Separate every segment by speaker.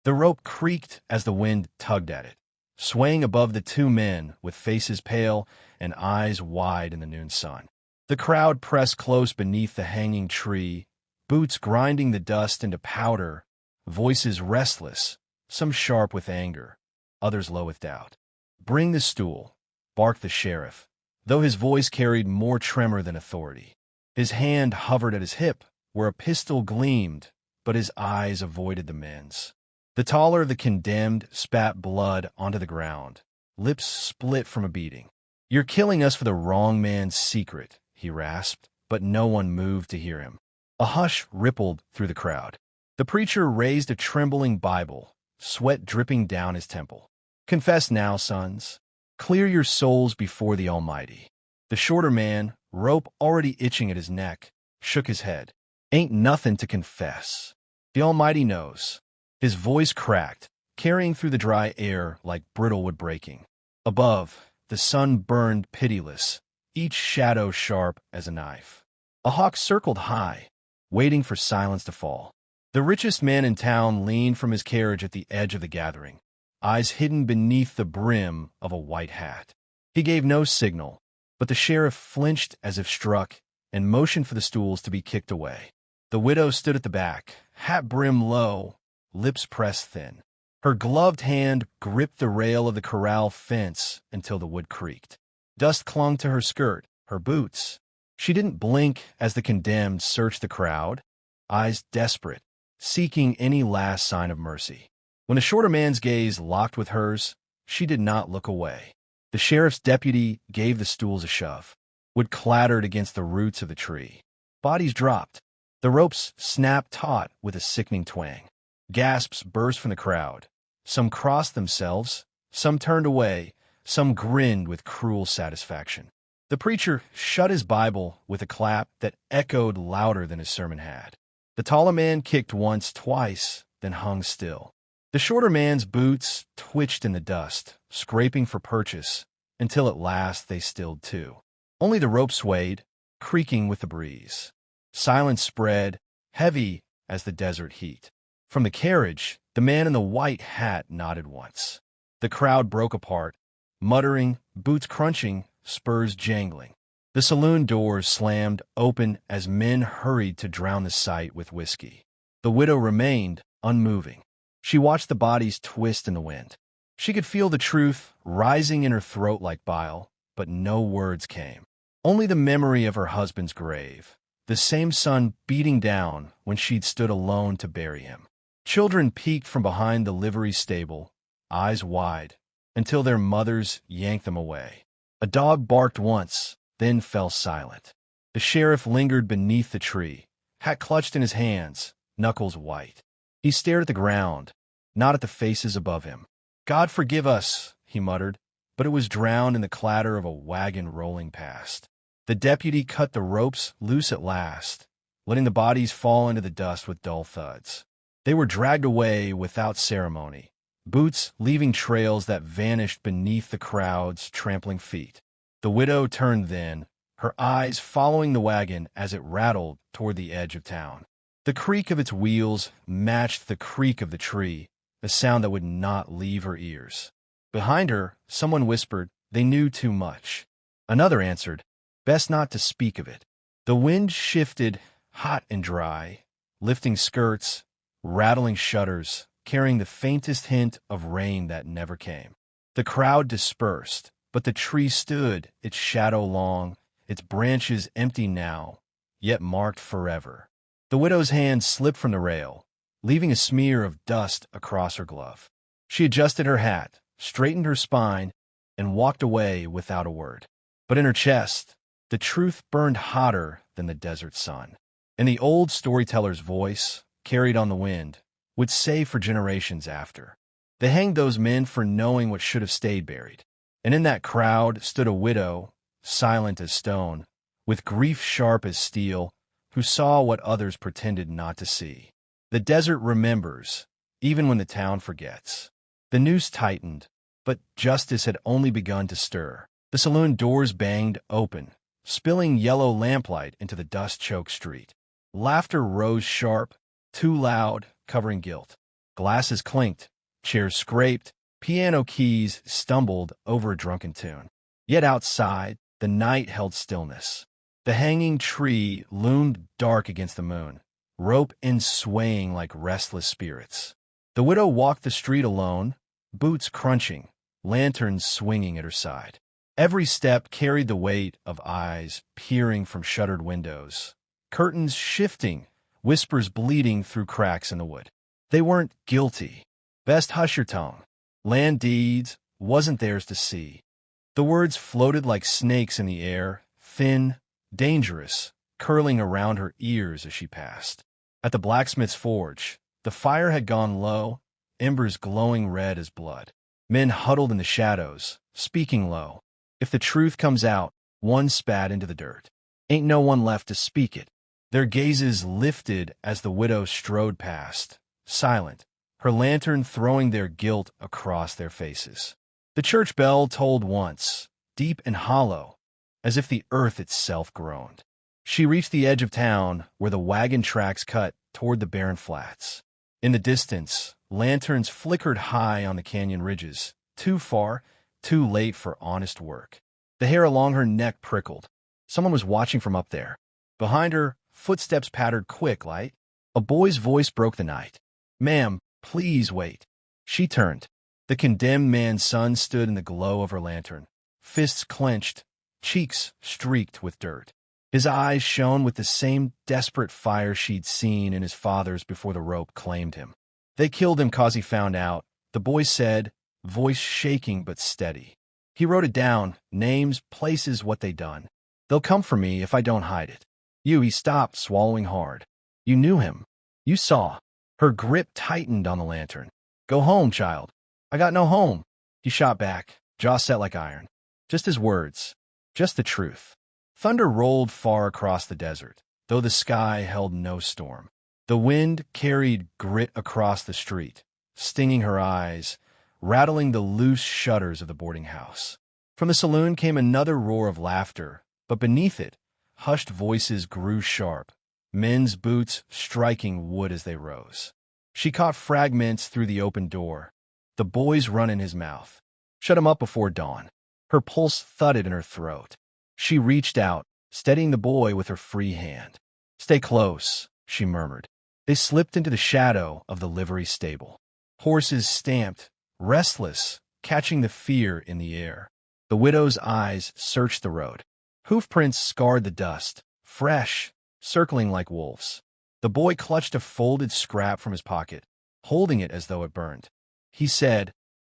Speaker 1: The rope creaked as the wind tugged at it, swaying above the two men with faces pale and eyes wide in the noon sun. The crowd pressed close beneath the hanging tree, boots grinding the dust into powder, voices restless, some sharp with anger, others low with doubt. "Bring the stool," barked the sheriff, though his voice carried more tremor than authority. His hand hovered at his hip, where a pistol gleamed, but his eyes avoided the men's. The taller of the condemned spat blood onto the ground, lips split from a beating. "You're killing us for the wrong man's secret," he rasped, but no one moved to hear him. A hush rippled through the crowd. The preacher raised a trembling Bible, sweat dripping down his temple. "Confess now, sons. Clear your souls before the Almighty." The shorter man, rope already itching at his neck, shook his head. "Ain't nothing to confess. The Almighty knows." His voice cracked, carrying through the dry air like brittle wood breaking. Above, the sun burned pitiless, each shadow sharp as a knife. A hawk circled high, waiting for silence to fall. The richest man in town leaned from his carriage at the edge of the gathering, eyes hidden beneath the brim of a white hat. He gave no signal, but the sheriff flinched as if struck and motioned for the stools to be kicked away. The widow stood at the back, hat brim low, lips pressed thin. Her gloved hand gripped the rail of the corral fence until the wood creaked. Dust clung to her skirt, her boots. She didn't blink as the condemned searched the crowd, eyes desperate, seeking any last sign of mercy. When the shorter man's gaze locked with hers, she did not look away. The sheriff's deputy gave the stools a shove. Wood clattered against the roots of the tree. Bodies dropped. The ropes snapped taut with a sickening twang. Gasps burst from the crowd. Some crossed themselves, some turned away, some grinned with cruel satisfaction. The preacher shut his Bible with a clap that echoed louder than his sermon had. The taller man kicked once, twice, then hung still. The shorter man's boots twitched in the dust, scraping for purchase, until at last they stilled too. Only the rope swayed, creaking with the breeze. Silence spread, heavy as the desert heat. From the carriage, the man in the white hat nodded once. The crowd broke apart, muttering, boots crunching, spurs jangling. The saloon doors slammed open as men hurried to drown the sight with whiskey. The widow remained unmoving. She watched the bodies twist in the wind. She could feel the truth rising in her throat like bile, but no words came. Only the memory of her husband's grave, the same sun beating down when she'd stood alone to bury him. Children peeked from behind the livery stable, eyes wide, until their mothers yanked them away. A dog barked once, then fell silent. The sheriff lingered beneath the tree, hat clutched in his hands, knuckles white. He stared at the ground, not at the faces above him. "God forgive us," he muttered, but it was drowned in the clatter of a wagon rolling past. The deputy cut the ropes loose at last, letting the bodies fall into the dust with dull thuds. They were dragged away without ceremony, boots leaving trails that vanished beneath the crowd's trampling feet. The widow turned then, her eyes following the wagon as it rattled toward the edge of town. The creak of its wheels matched the creak of the tree, a sound that would not leave her ears. Behind her, someone whispered, "They knew too much." Another answered, "Best not to speak of it." The wind shifted, hot and dry, lifting skirts, rattling shutters, carrying the faintest hint of rain that never came. The crowd dispersed, but the tree stood, its shadow long, its branches empty now, yet marked forever. The widow's hand slipped from the rail, leaving a smear of dust across her glove. She adjusted her hat, straightened her spine, and walked away without a word. But in her chest, the truth burned hotter than the desert sun. And the old storyteller's voice, carried on the wind, would say for generations after, "They hanged those men for knowing what should have stayed buried." And in that crowd stood a widow, silent as stone, with grief sharp as steel, who saw what others pretended not to see. The desert remembers, even when the town forgets. The noose tightened, but justice had only begun to stir. The saloon doors banged open, spilling yellow lamplight into the dust-choked street. Laughter rose sharp, too loud, covering guilt. Glasses clinked, chairs scraped, piano keys stumbled over a drunken tune. Yet outside, the night held stillness. The hanging tree loomed dark against the moon, rope ends swaying like restless spirits. The widow walked the street alone, boots crunching, lanterns swinging at her side. Every step carried the weight of eyes peering from shuttered windows, curtains shifting, whispers bleeding through cracks in the wood. They weren't guilty. Best hush your tongue. Land deeds wasn't theirs to see. The words floated like snakes in the air, thin, dangerous, curling around her ears as she passed. At the blacksmith's forge, the fire had gone low, embers glowing red as blood. Men huddled in the shadows, speaking low. If the truth comes out, one spat into the dirt. Ain't no one left to speak it. Their gazes lifted as the widow strode past, silent, her lantern throwing their guilt across their faces. The church bell tolled once, deep and hollow, as if the earth itself groaned. She reached the edge of town where the wagon tracks cut toward the barren flats. In the distance, lanterns flickered high on the canyon ridges, too far, too late for honest work. The hair along her neck prickled. Someone was watching from up there. Behind her, footsteps pattered quick, light. A boy's voice broke the night. "Ma'am, please wait." She turned. The condemned man's son stood in the glow of her lantern, fists clenched, cheeks streaked with dirt. His eyes shone with the same desperate fire she'd seen in his father's before the rope claimed him. "They killed him 'cause he found out," the boy said, voice shaking but steady. "He wrote it down, names, places, what they done. They'll come for me if I don't hide it." He stopped, swallowing hard. "You knew him. You saw." Her grip tightened on the lantern. "Go home, child." "I got no home." He shot back, jaw set like iron. Just his words. Just the truth. Thunder rolled far across the desert, though the sky held no storm. The wind carried grit across the street, stinging her eyes, rattling the loose shutters of the boarding house. From the saloon came another roar of laughter, but beneath it, hushed voices grew sharp, men's boots striking wood as they rose. She caught fragments through the open door, the boy's run in his mouth. Shut him up before dawn. Her pulse thudded in her throat. She reached out, steadying the boy with her free hand. "Stay close," she murmured. They slipped into the shadow of the livery stable. Horses stamped, restless, catching the fear in the air. The widow's eyes searched the road. Hoofprints scarred the dust, fresh, circling like wolves. The boy clutched a folded scrap from his pocket, holding it as though it burned. He said,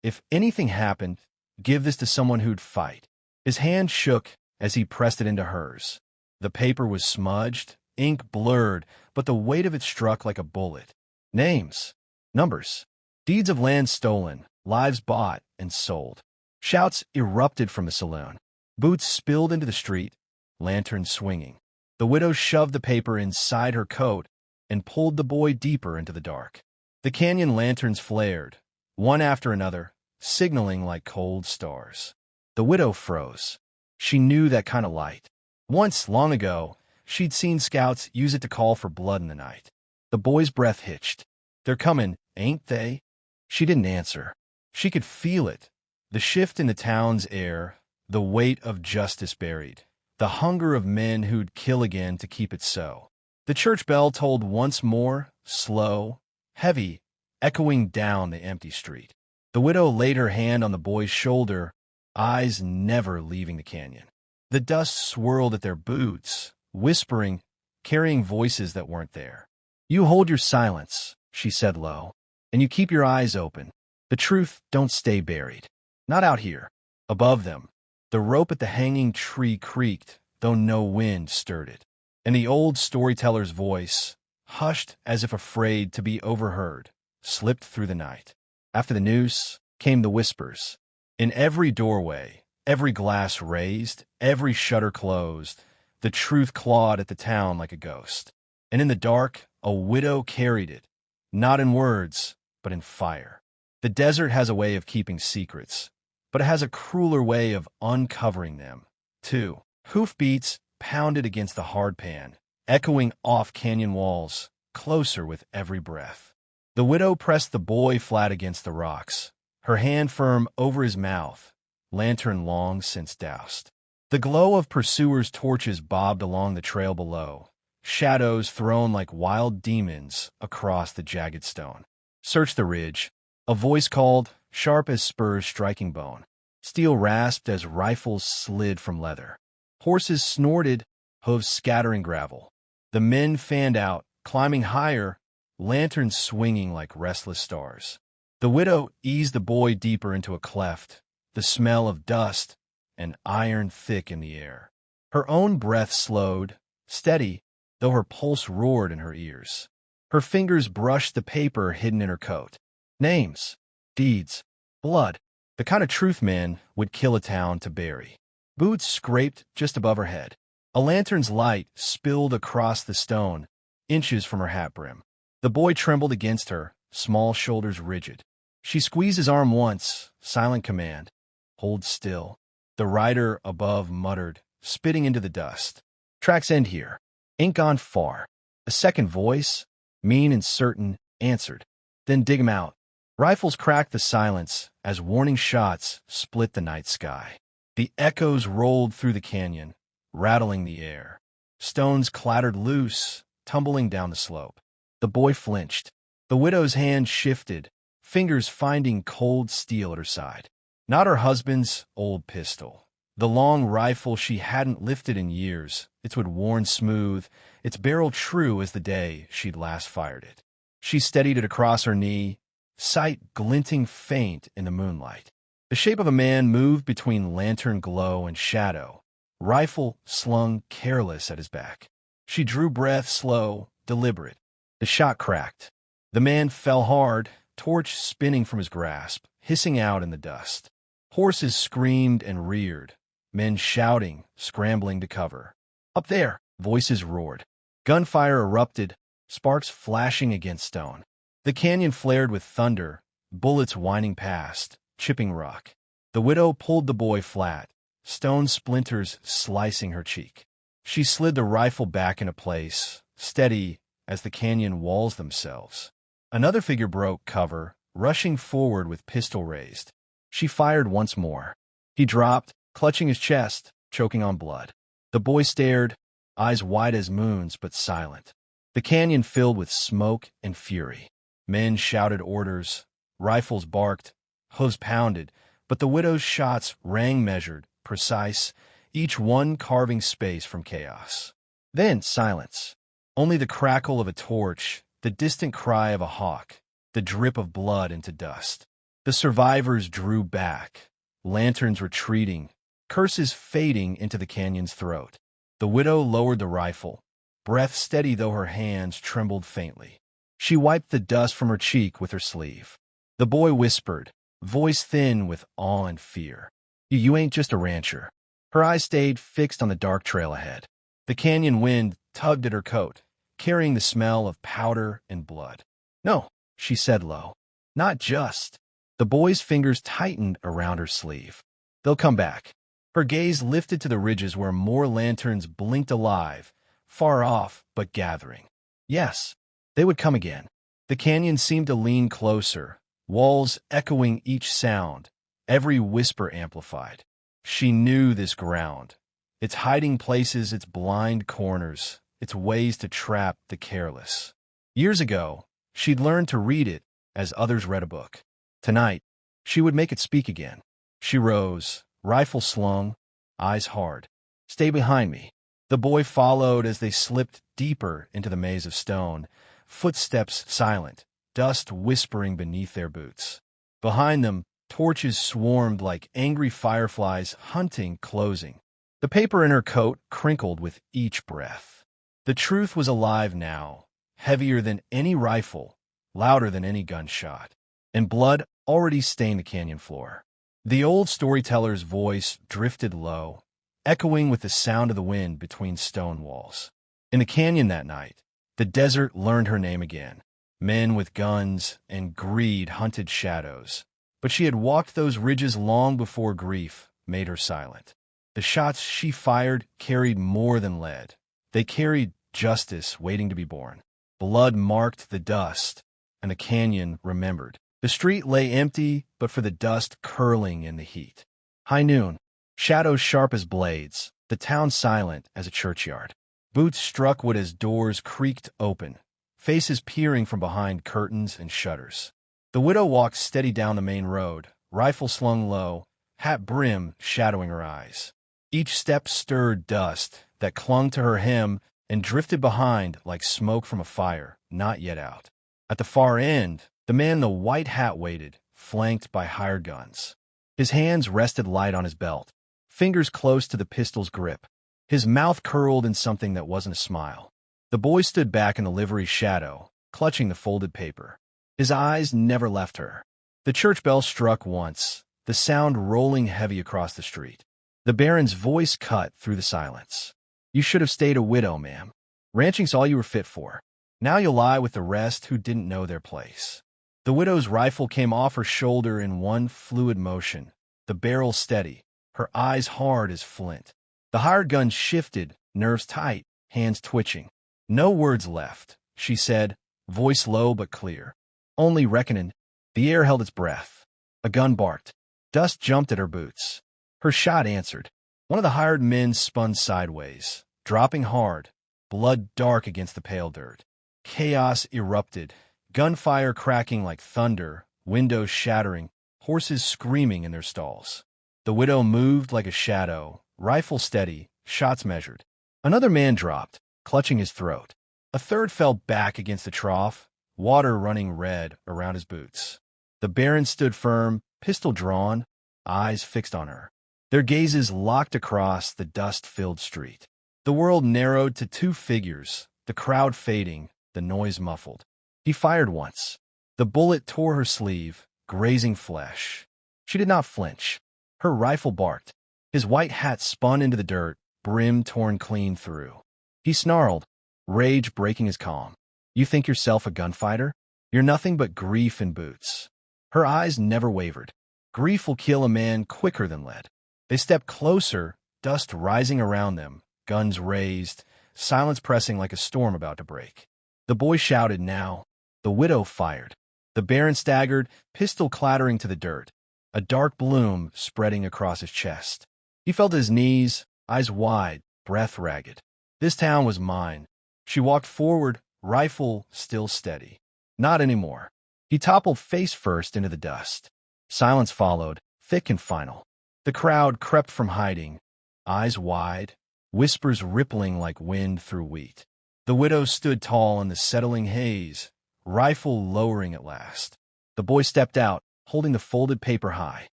Speaker 1: "If anything happened, give this to someone who'd fight." His hand shook as he pressed it into hers. The paper was smudged, ink blurred, but the weight of it struck like a bullet. Names, numbers, deeds of land stolen, lives bought and sold. Shouts erupted from the saloon. Boots spilled into the street, lanterns swinging. The widow shoved the paper inside her coat and pulled the boy deeper into the dark. The canyon lanterns flared, one after another, signaling like cold stars. The widow froze. She knew that kind of light. Once, long ago, she'd seen scouts use it to call for blood in the night. The boy's breath hitched. "They're coming, ain't they?" She didn't answer. She could feel it. The shift in the town's air, the weight of justice buried, the hunger of men who'd kill again to keep it so. The church bell tolled once more, slow, heavy, echoing down the empty street. The widow laid her hand on the boy's shoulder, eyes never leaving the canyon. The dust swirled at their boots, whispering, carrying voices that weren't there. "You hold your silence," she said low, "and you keep your eyes open. The truth don't stay buried. Not out here." Above them, the rope at the hanging tree creaked, though no wind stirred it. And the old storyteller's voice, hushed as if afraid to be overheard, slipped through the night. After the noose came the whispers. In every doorway, every glass raised, every shutter closed, the truth clawed at the town like a ghost. And in the dark, a widow carried it, not in words, but in fire. The desert has a way of keeping secrets, but it has a crueler way of uncovering them, too. Hoofbeats pounded against the hard pan, echoing off canyon walls, closer with every breath. The widow pressed the boy flat against the rocks, her hand firm over his mouth, lantern long since doused. The glow of pursuers' torches bobbed along the trail below, shadows thrown like wild demons across the jagged stone. "Search the ridge," a voice called, sharp as spurs striking bone. Steel rasped as rifles slid from leather. Horses snorted, hooves scattering gravel. The men fanned out, climbing higher, lanterns swinging like restless stars. The widow eased the boy deeper into a cleft, the smell of dust and iron thick in the air. Her own breath slowed, steady, though her pulse roared in her ears. Her fingers brushed the paper hidden in her coat. Names, deeds, blood, the kind of truth men would kill a town to bury. Boots scraped just above her head. A lantern's light spilled across the stone, inches from her hat brim. The boy trembled against her, small shoulders rigid. She squeezed his arm once, silent command. "Hold still." The rider above muttered, spitting into the dust. "Tracks end here. Ain't gone far." A second voice, mean and certain, answered. "Then dig 'em out." Rifles cracked the silence as warning shots split the night sky. The echoes rolled through the canyon, rattling the air. Stones clattered loose, tumbling down the slope. The boy flinched. The widow's hand shifted, fingers finding cold steel at her side. Not her husband's old pistol. The long rifle she hadn't lifted in years, its wood worn smooth, its barrel true as the day she'd last fired it. She steadied it across her knee, sight glinting faint in the moonlight. The shape of a man moved between lantern glow and shadow, rifle slung careless at his back. She drew breath slow, deliberate. The shot cracked. The man fell hard, torch spinning from his grasp, hissing out in the dust. Horses screamed and reared, men shouting, scrambling to cover. "Up there!" voices roared. Gunfire erupted, sparks flashing against stone. The canyon flared with thunder, bullets whining past, chipping rock. The widow pulled the boy flat, stone splinters slicing her cheek. She slid the rifle back into place, steady as the canyon walls themselves. Another figure broke cover, rushing forward with pistol raised. She fired once more. He dropped, clutching his chest, choking on blood. The boy stared, eyes wide as moons but silent. The canyon filled with smoke and fury. Men shouted orders, rifles barked, hooves pounded, but the widow's shots rang measured, precise, each one carving space from chaos. Then silence. Only the crackle of a torch, the distant cry of a hawk, the drip of blood into dust. The survivors drew back, lanterns retreating, curses fading into the canyon's throat. The widow lowered the rifle, breath steady though her hands trembled faintly. She wiped the dust from her cheek with her sleeve. The boy whispered, voice thin with awe and fear. You ain't just a rancher." Her eyes stayed fixed on the dark trail ahead. The canyon wind tugged at her coat, carrying the smell of powder and blood. "No," she said low. "Not just." The boy's fingers tightened around her sleeve. "They'll come back." Her gaze lifted to the ridges where more lanterns blinked alive, far off but gathering. Yes, they would come again. The canyon seemed to lean closer, walls echoing each sound, every whisper amplified. She knew this ground, its hiding places, its blind corners, its ways to trap the careless. Years ago, she'd learned to read it as others read a book. Tonight, she would make it speak again. She rose, rifle slung, eyes hard. "Stay behind me." The boy followed as they slipped deeper into the maze of stone, footsteps silent, dust whispering beneath their boots. Behind them, torches swarmed like angry fireflies hunting, closing. The paper in her coat crinkled with each breath. The truth was alive now, heavier than any rifle, louder than any gunshot, and blood already stained the canyon floor. The old storyteller's voice drifted low, echoing with the sound of the wind between stone walls. In the canyon that night, the desert learned her name again. Men with guns and greed hunted shadows, but she had walked those ridges long before grief made her silent. The shots she fired carried more than lead. They carried justice waiting to be born. Blood marked the dust, and the canyon remembered. The street lay empty, but for the dust curling in the heat. High noon, shadows sharp as blades, the town silent as a churchyard. Boots struck wood as doors creaked open, faces peering from behind curtains and shutters. The widow walked steady down the main road, rifle slung low, hat brim shadowing her eyes. Each step stirred dust that clung to her hem and drifted behind like smoke from a fire not yet out. At the far end, the man in the white hat waited, flanked by hired guns. His hands rested light on his belt, fingers close to the pistol's grip. His mouth curled in something that wasn't a smile. The boy stood back in the livery's shadow, clutching the folded paper. His eyes never left her. The church bell struck once, the sound rolling heavy across the street. The Baron's voice cut through the silence. "You should have stayed a widow, ma'am. Ranching's all you were fit for. Now you'll lie with the rest who didn't know their place." The widow's rifle came off her shoulder in one fluid motion, the barrel steady, her eyes hard as flint. The hired gun shifted, nerves tight, hands twitching. "No words left," she said, voice low but clear. "Only reckoning." The air held its breath. A gun barked. Dust jumped at her boots. Her shot answered. One of the hired men spun sideways, dropping hard, blood dark against the pale dirt. Chaos erupted, gunfire cracking like thunder, windows shattering, horses screaming in their stalls. The widow moved like a shadow, rifle steady, shots measured. Another man dropped, clutching his throat. A third fell back against the trough, water running red around his boots. The Baron stood firm, pistol drawn, eyes fixed on her. Their gazes locked across the dust-filled street. The world narrowed to two figures, the crowd fading, the noise muffled. He fired once. The bullet tore her sleeve, grazing flesh. She did not flinch. Her rifle barked. His white hat spun into the dirt, brim torn clean through. He snarled, rage breaking his calm. "You think yourself a gunfighter? You're nothing but grief in boots." Her eyes never wavered. Grief will kill a man quicker than lead. They stepped closer, dust rising around them, guns raised, silence pressing like a storm about to break. The boy shouted now. The widow fired. The Baron staggered, pistol clattering to the dirt, a dark bloom spreading across his chest. He fell to his knees, eyes wide, breath ragged. This town was mine. She walked forward, rifle still steady. Not anymore. He toppled face first into the dust. Silence followed, thick and final. The crowd crept from hiding, eyes wide, whispers rippling like wind through wheat. The widow stood tall in the settling haze, rifle lowering at last. The boy stepped out, holding the folded paper high.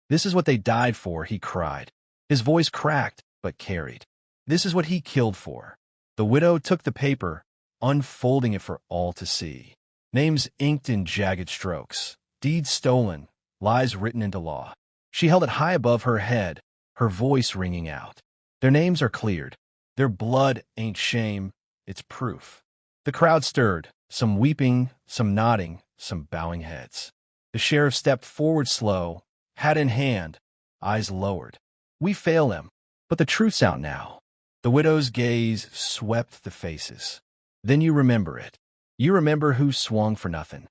Speaker 1: "This is what they died for," he cried. His voice cracked, but carried. "This is what he killed for." The widow took the paper, unfolding it for all to see. Names inked in jagged strokes, deeds stolen, lies written into law. She held it high above her head, her voice ringing out. "Their names are cleared. Their blood ain't shame, it's proof." The crowd stirred, some weeping, some nodding, some bowing heads. The sheriff stepped forward slow, hat in hand, eyes lowered. "We fail them, but the truth's out now." The widow's gaze swept the faces. "Then you remember it. You remember who swung for nothing.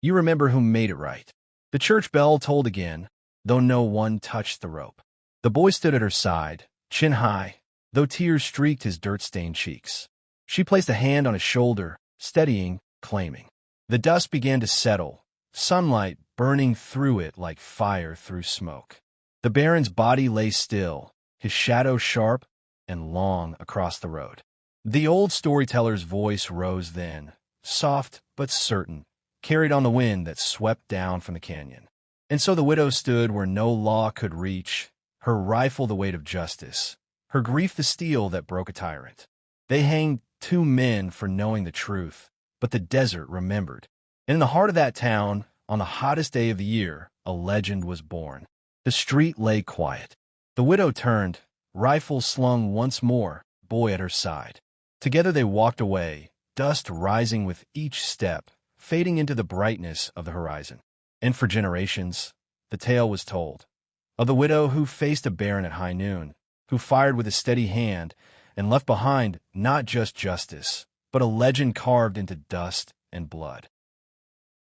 Speaker 1: You remember who made it right." The church bell tolled again, though no one touched the rope. The boy stood at her side, chin high, though tears streaked his dirt-stained cheeks. She placed a hand on his shoulder, steadying, claiming. The dust began to settle, sunlight burning through it like fire through smoke. The Baron's body lay still, his shadow sharp and long across the road. The old storyteller's voice rose then, soft but certain, carried on the wind that swept down from the canyon. And so the widow stood where no law could reach, her rifle the weight of justice, her grief the steel that broke a tyrant. They hanged 2 men for knowing the truth, but the desert remembered. And in the heart of that town, on the hottest day of the year, a legend was born. The street lay quiet. The widow turned, rifle slung once more, boy at her side. Together they walked away, dust rising with each step, fading into the brightness of the horizon. And for generations, the tale was told. Of the widow who faced a Baron at high noon, who fired with a steady hand and left behind not just justice, but a legend carved into dust and blood.